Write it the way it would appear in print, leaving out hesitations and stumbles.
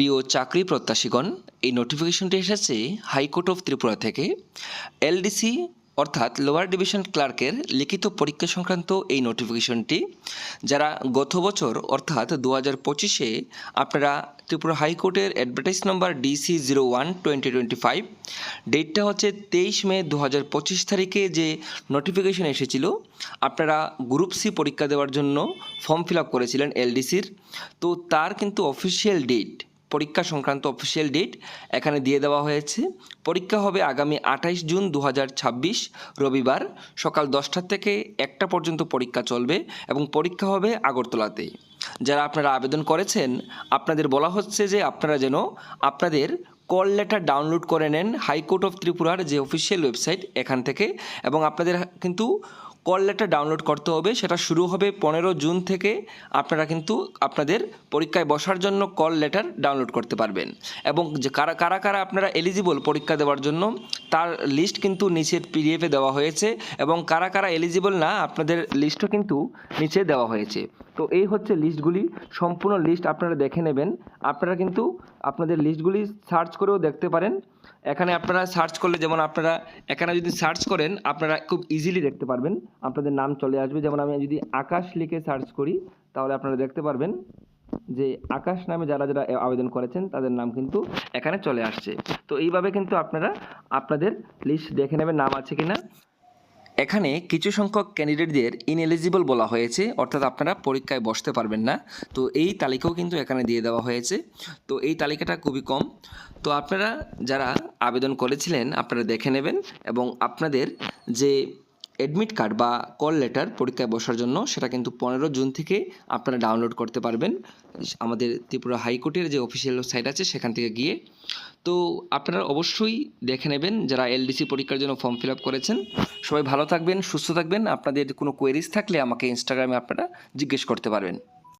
প্রিয় চাকরি প্রত্যাশীগণ, এই নোটিফিকেশনটি এসেছে হাইকোর্ট অফ ত্রিপুরা থেকে। এলডিসি অর্থাৎ লোয়ার ডিভিশন ক্লার্কের লিখিত পরীক্ষা সংক্রান্ত এই নোটিফিকেশনটি যারা গত বছর অর্থাৎ 2025-এ আপনারা ত্রিপুরা হাইকোর্টের অ্যাডভার্টাইজ নাম্বার DC01/2025 ডেটটা হচ্ছে 23 মে 2025 তারিখে যে নোটিফিকেশন এসেছিল, আপনারা গ্রুপ সি পরীক্ষা দেওয়ার জন্য ফর্ম ফিল আপ করেছিলেন এলডিসির, তো তার কিন্তু অফিসিয়াল ডেট, পরীক্ষা সংক্রান্ত অফিসিয়াল ডেট এখানে দিয়ে দেওয়া হয়েছে। পরীক্ষা হবে আগামী 28 জুন 2026 রবিবার সকাল 10টা থেকে 1টা পর্যন্ত পরীক্ষা চলবে এবং পরীক্ষা হবে আগরতলাতে। যারা আপনারা আবেদন করেছেন, আপনাদের বলা হচ্ছে যে আপনারা যেন আপনাদের কল লেটার ডাউনলোড করে নেন হাইকোর্ট অফ ত্রিপুরার যে অফিসিয়াল ওয়েবসাইট এখান থেকে, এবং আপনাদের কিন্তু কল লেটার ডাউনলোড করতে হবে। সেটা শুরু হবে 15 জুন থেকে। আপনারা কিন্তু আপনাদের পরীক্ষায় বসার জন্য কল লেটার ডাউনলোড করতে পারবেন, এবং যে কারা কারা কারা আপনারা এলিজিবল পরীক্ষা দেওয়ার জন্য তার লিস্ট কিন্তু নিচের পিডিএফে দেওয়া হয়েছে, এবং কারা কারা এলিজিবল না আপনাদের লিস্টও কিন্তু নিচে দেওয়া হয়েছে। তো এই হচ্ছে লিস্টগুলি, সম্পূর্ণ লিস্ট আপনারা দেখে নেবেন। আপনারা কিন্তু আপনাদের লিস্টগুলি সার্চ করেও দেখতে পারেন। এখানে আপনারা সার্চ করলে, যেমন আপনারা এখানে যদি সার্চ করেন আপনারা খুব ইজিলি দেখতে পারবেন, আপনাদের নাম চলে আসবে। যেমন আমি যদি আকাশ লিখে সার্চ করি তাহলে আপনারা দেখতে পারবেন যে আকাশ নামে যারা যারা আবেদন করেছেন তাদের নাম কিন্তু এখানে চলে আসছে। তো এইভাবে কিন্তু আপনারা আপনাদের লিস্ট দেখে নেবেন নাম আছে কিনা। এখানে কিছু সংখ্যক ক্যান্ডিডেটদের ইনএলিজিবল বলা হয়েছে, অর্থাৎ আপনারা পরীক্ষায় বসতে পারবেন না। তো এই তালিকাও কিন্তু এখানে দিয়ে দেওয়া হয়েছে। তো এই তালিকাটা খুবই কম। তো আপনারা যারা আবেদন করেছিলেন আপনারা দেখে নেবেন, এবং আপনাদের যে অ্যাডমিট কার্ড বা কল লেটার পরীক্ষায় বসার জন্য সেটা কিন্তু 15 জুন থেকে আপনারা ডাউনলোড করতে পারবেন আমাদের ত্রিপুরা হাইকোর্টের যে অফিসিয়াল সাইট আছে সেখান থেকে গিয়ে। তো আপনারা অবশ্যই দেখে নেবেন যারা এলডিসি পরীক্ষার জন্য ফর্ম ফিল আপ করেছেন। সবাই ভালো থাকবেন, সুস্থ থাকবেন। আপনাদের কোনো কোয়েরিজ থাকলে আমাকে ইনস্টাগ্রামে আপনারা জিজ্ঞেস করতে পারবেন।